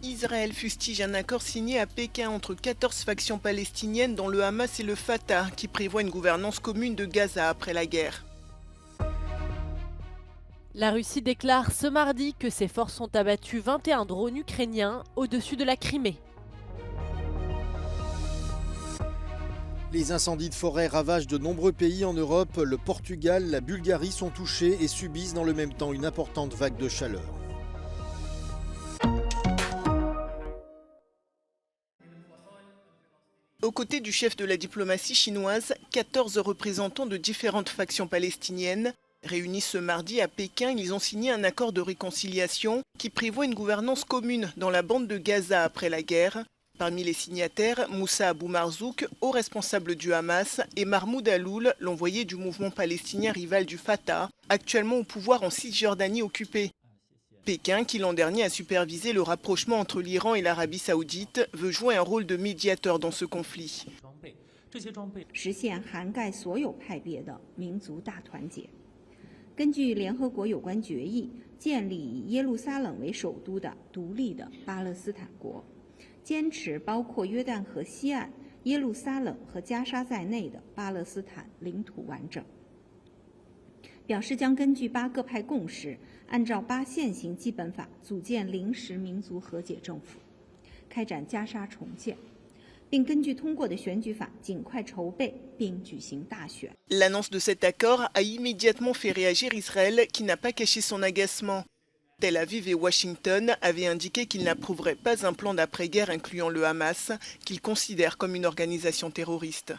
Israël fustige un accord signé à Pékin entre 14 factions palestiniennes dont le Hamas et le Fatah qui prévoit une gouvernance commune de Gaza après la guerre. La Russie déclare ce mardi que ses forces ont abattu 21 drones ukrainiens au-dessus de la Crimée. Les incendies de forêt ravagent de nombreux pays en Europe. Le Portugal, la Bulgarie sont touchés et subissent dans le même temps une importante vague de chaleur. Aux côtés du chef de la diplomatie chinoise, 14 représentants de différentes factions palestiniennes réunis ce mardi à Pékin, ils ont signé un accord de réconciliation qui prévoit une gouvernance commune dans la bande de Gaza après la guerre. Parmi les signataires, Moussa Abou Marzouk, haut responsable du Hamas, et Mahmoud Aloul, l'envoyé du mouvement palestinien rival du Fatah, actuellement au pouvoir en Cisjordanie occupée. Pékin, qui l'an dernier a supervisé le rapprochement entre l'Iran et l'Arabie saoudite, veut jouer un rôle de médiateur dans ce conflit. 实现涵盖所有派别的民族大团结。根据联合国有关决议，建立以耶路撒冷为首都的独立的巴勒斯坦国，坚持包括约旦河西岸、耶路撒冷和加沙在内的巴勒斯坦领土完整。表示将根据8个派共识，按照8现行基本法组建临时民族和解政府，开展加沙重建。 并根据通过的选举法尽快筹备并举行大选。 L'annonce de cet accord a immédiatement fait réagir Israël qui n'a pas caché son agacement. Tel Aviv et Washington avaient indiqué qu'ils n'approuveraient pas un plan d'après-guerre incluant le Hamas, qu'ils considèrent comme une organisation terroriste.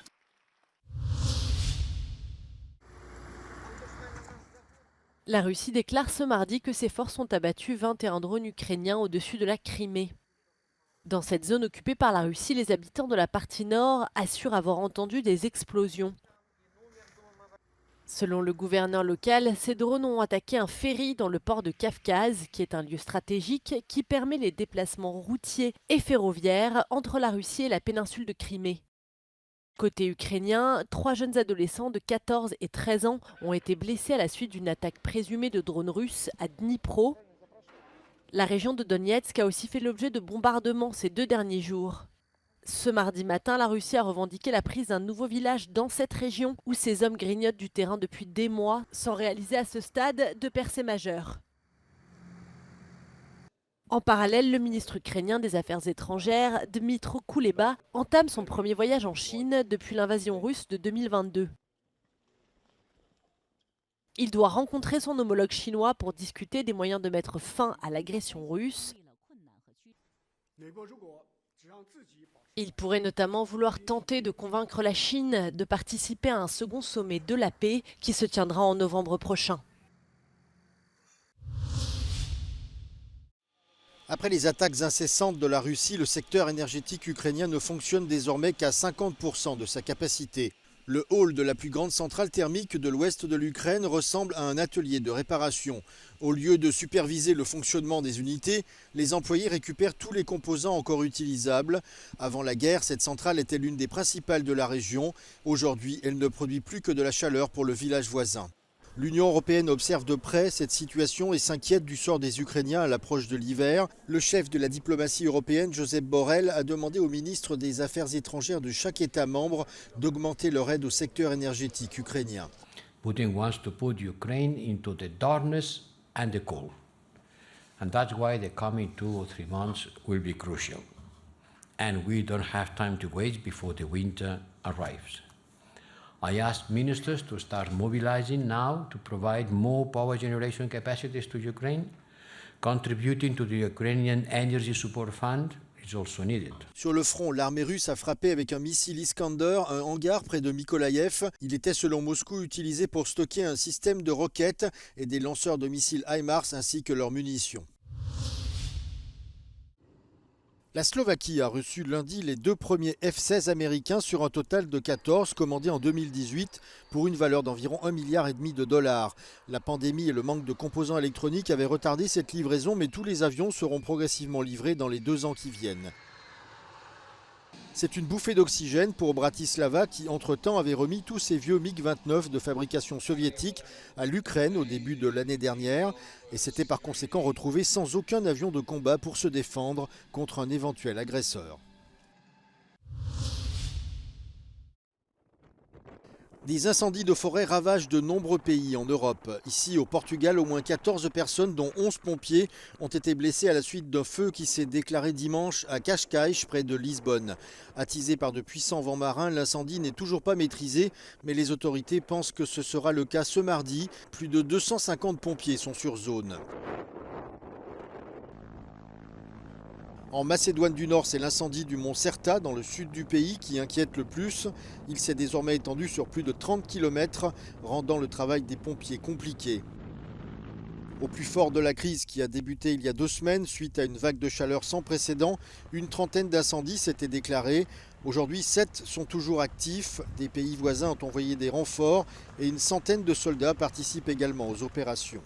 La Russie déclare ce mardi que ses forces ont abattu 21 drones ukrainiens au-dessus de la Crimée. Dans cette zone occupée par la Russie, les habitants de la partie nord assurent avoir entendu des explosions. Selon le gouverneur local, ces drones ont attaqué un ferry dans le port de Kavkaz, qui est un lieu stratégique qui permet les déplacements routiers et ferroviaires entre la Russie et la péninsule de Crimée. Côté ukrainien, 3 jeunes adolescents de 14 et 13 ans ont été blessés à la suite d'une attaque présumée de drones russes à Dnipro. La région de Donetsk a aussi fait l'objet de bombardements ces 2 derniers jours. Ce mardi matin, la Russie a revendiqué la prise d'un nouveau village dans cette région où ces hommes grignotent du terrain depuis des mois sans réaliser à ce stade de percées majeures. En parallèle, le ministre ukrainien des Affaires étrangères, Dmytro Kuleba, entame son premier voyage en Chine depuis l'invasion russe de 2022. Il doit rencontrer son homologue chinois pour discuter des moyens de mettre fin à l'agression russe. Il pourrait notamment vouloir tenter de convaincre la Chine de participer à un second sommet de la paix qui se tiendra en novembre prochain. Après les attaques incessantes de la Russie, le secteur énergétique ukrainien ne fonctionne désormais qu'à 50% de sa capacité. Le hall de la plus grande centrale thermique de l'ouest de l'Ukraine ressemble à un atelier de réparation. Au lieu de superviser le fonctionnement des unités, les employés récupèrent tous les composants encore utilisables. Avant la guerre, cette centrale était l'une des principales de la région. Aujourd'hui, elle ne produit plus que de la chaleur pour le village voisin. L'Union européenne observe de près cette situation et s'inquiète du sort des Ukrainiens à l'approche de l'hiver. Le chef de la diplomatie européenne, Josep Borrell, a demandé aux ministres des Affaires étrangères de chaque État membre d'augmenter leur aide au secteur énergétique ukrainien. Putin wants to put Ukraine into the darkness and the cold. And that's why the coming 2 or 3 months will be crucial. And we don't have time to wait before the winter arrives. I asked ministers to start mobilizing now to provide more power generation capacities to Ukraine. Contributing to the Ukrainian Energy Support Fund is also needed. Sur le front, l'armée russe a frappé avec un missile Iskander un hangar près de Mykolaïev. Il était selon Moscou utilisé pour stocker un système de roquettes et des lanceurs de missiles HIMARS ainsi que leurs munitions. La Slovaquie a reçu lundi les 2 premiers F-16 américains sur un total de 14 commandés en 2018 pour une valeur d'environ 1,5 milliard de dollars. La pandémie et le manque de composants électroniques avaient retardé cette livraison, mais tous les avions seront progressivement livrés dans les 2 ans qui viennent. C'est une bouffée d'oxygène pour Bratislava qui, entre-temps, avait remis tous ses vieux MiG-29 de fabrication soviétique à l'Ukraine au début de l'année dernière et s'était par conséquent retrouvé sans aucun avion de combat pour se défendre contre un éventuel agresseur. Des incendies de forêt ravagent de nombreux pays en Europe. Ici, au Portugal, au moins 14 personnes, dont 11 pompiers, ont été blessées à la suite d'un feu qui s'est déclaré dimanche à Cascais, près de Lisbonne. Attisé par de puissants vents marins, l'incendie n'est toujours pas maîtrisé, mais les autorités pensent que ce sera le cas ce mardi. Plus de 250 pompiers sont sur zone. En Macédoine du Nord, c'est l'incendie du mont Serta, dans le sud du pays, qui inquiète le plus. Il s'est désormais étendu sur plus de 30 km, rendant le travail des pompiers compliqué. Au plus fort de la crise qui a débuté il y a 2 semaines, suite à une vague de chaleur sans précédent, une trentaine d'incendies s'étaient déclarés. Aujourd'hui, 7 sont toujours actifs. Des pays voisins ont envoyé des renforts et une centaine de soldats participent également aux opérations.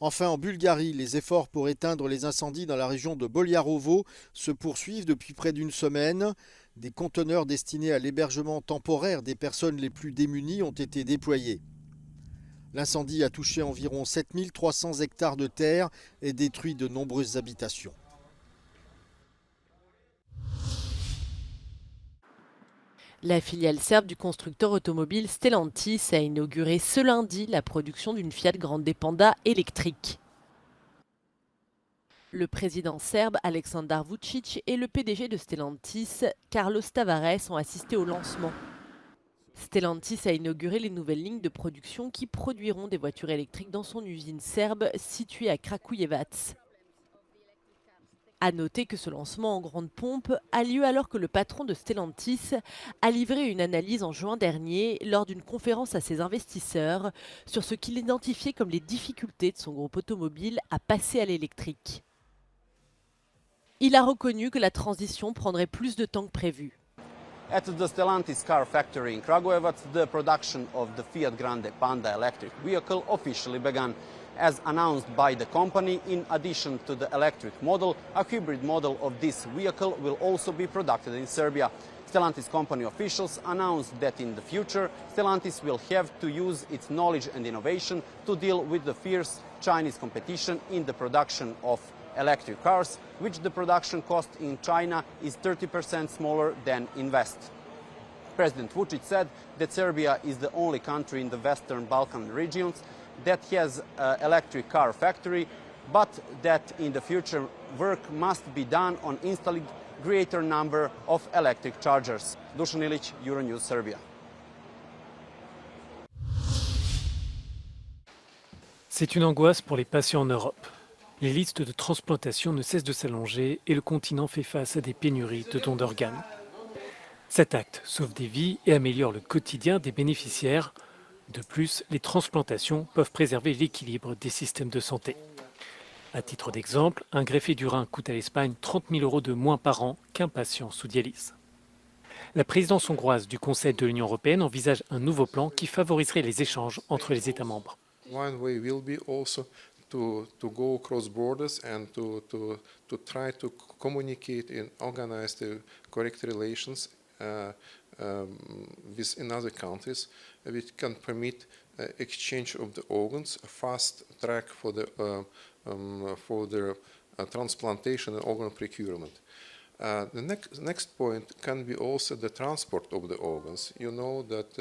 Enfin, en Bulgarie, les efforts pour éteindre les incendies dans la région de Bolyarovo se poursuivent depuis près d'une semaine. Des conteneurs destinés à l'hébergement temporaire des personnes les plus démunies ont été déployés. L'incendie a touché environ 7300 hectares de terre et détruit de nombreuses habitations. La filiale serbe du constructeur automobile Stellantis a inauguré ce lundi la production d'une Fiat Grande Panda électrique. Le président serbe Aleksandar Vučić et le PDG de Stellantis, Carlos Tavares, ont assisté au lancement. Stellantis a inauguré les nouvelles lignes de production qui produiront des voitures électriques dans son usine serbe située à Kragujevac. À noter que ce lancement en grande pompe a lieu alors que le patron de Stellantis a livré une analyse en juin dernier lors d'une conférence à ses investisseurs sur ce qu'il identifiait comme les difficultés de son groupe automobile à passer à l'électrique. Il a reconnu que la transition prendrait plus de temps que prévu. At the Stellantis car factory in Kragujevac, the production of the Fiat Grande Panda electric vehicle officially began. As announced by the company, in addition to the electric model, a hybrid model of this vehicle will also be produced in Serbia. Stellantis company officials announced that in the future, Stellantis will have to use its knowledge and innovation to deal with the fierce Chinese competition in the production of electric cars, which the production cost in China is 30% smaller than in West. President Vučić said that Serbia is the only country in the Western Balkan regions that has an electric car factory, but that in the future work must be done on installing greater number of electric chargers. Dušan Ilić, Euronews Serbia. C'est une angoisse pour les patients en Europe. Les listes de transplantation ne cessent de s'allonger et le continent fait face à des pénuries de dons d'organes. Cet acte sauve des vies et améliore le quotidien des bénéficiaires. De plus, les transplantations peuvent préserver l'équilibre des systèmes de santé. À titre d'exemple, un greffé du rein coûte à l'Espagne 30 000 € de moins par an qu'un patient sous dialyse. La présidence hongroise du Conseil de l'Union européenne envisage un nouveau plan qui favoriserait les échanges entre les États membres. One way will be also to go across borders and to try to communicate and organize the correct relations with in other countries, which can permit exchange of the organs, a fast track for the transplantation and organ procurement. The next point can be also the transport of the organs. You know that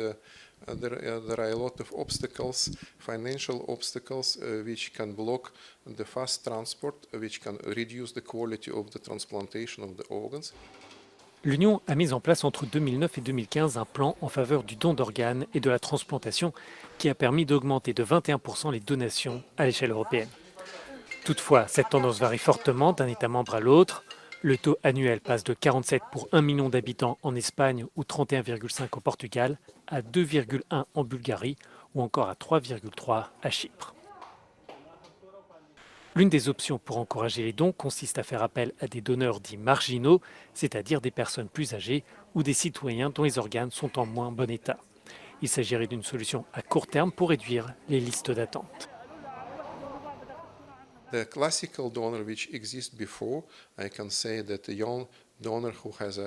there are a lot of obstacles, financial obstacles, which can block the fast transport, which can reduce the quality of the transplantation of the organs. L'Union a mis en place entre 2009 et 2015 un plan en faveur du don d'organes et de la transplantation qui a permis d'augmenter de 21% les donations à l'échelle européenne. Toutefois, cette tendance varie fortement d'un État membre à l'autre. Le taux annuel passe de 47 pour 1 million d'habitants en Espagne ou 31,5 au Portugal, à 2,1 en Bulgarie ou encore à 3,3 à Chypre. L'une des options pour encourager les dons consiste à faire appel à des donneurs dits marginaux, c'est-à-dire des personnes plus âgées ou des citoyens dont les organes sont en moins bon état. Il s'agirait d'une solution à court terme pour réduire les listes d'attente. The classical donor which exists before, I can say that a young donor who has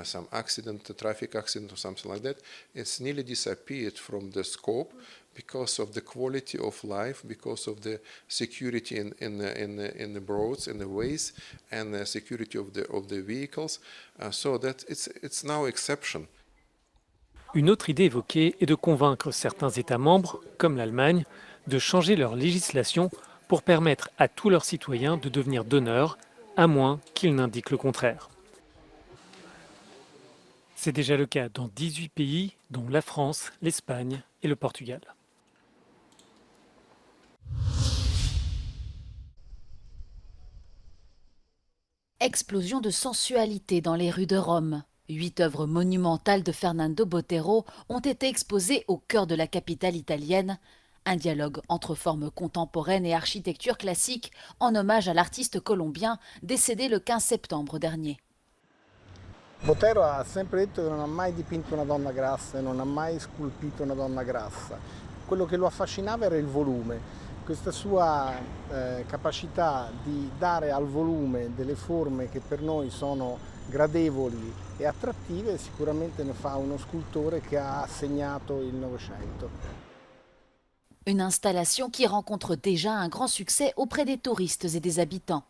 some accident, a traffic accident or something like that, it's nearly disappeared from the scope because of the quality of life, because of the security in the roads, in the ways, and the security of the vehicles. So that it's now exception. Une autre idée évoquée est de convaincre certains États membres, comme l'Allemagne, de changer leur législation pour permettre à tous leurs citoyens de devenir donneurs, à moins qu'ils n'indiquent le contraire. C'est déjà le cas dans 18 pays, dont la France, l'Espagne et le Portugal. Explosion de sensualité dans les rues de Rome. 8 œuvres monumentales de Fernando Botero ont été exposées au cœur de la capitale italienne. Un dialogue entre formes contemporaines et architecture classique en hommage à l'artiste colombien décédé le 15 septembre dernier. Botero ha sempre detto che non ha mai dipinto una donna grassa e non ha mai scolpito una donna grassa. Quello che lo affascinava era il volume, questa sua capacità di dare al volume delle forme che per noi sono gradevoli e attrattive sicuramente ne fa uno scultore che ha segnato il Novecento. Une installation qui rencontre déjà un grand succès auprès des touristes et des habitants.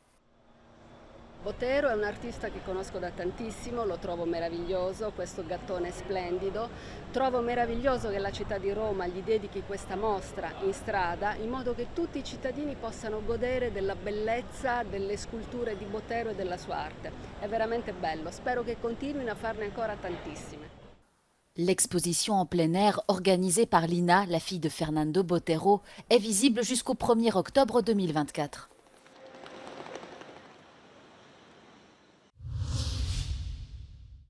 Botero è un artista che conosco da tantissimo, lo trovo meraviglioso, questo gattone splendido. Trovo meraviglioso che la città di Roma gli dedichi questa mostra in strada, in modo che tutti i cittadini possano godere della bellezza delle sculture di Botero e della sua arte. È veramente bello, spero che continuino a farne ancora tantissime. L'exposition en plein air organisée par Lina, la fille de Fernando Botero, est visible jusqu'au 1er octobre 2024.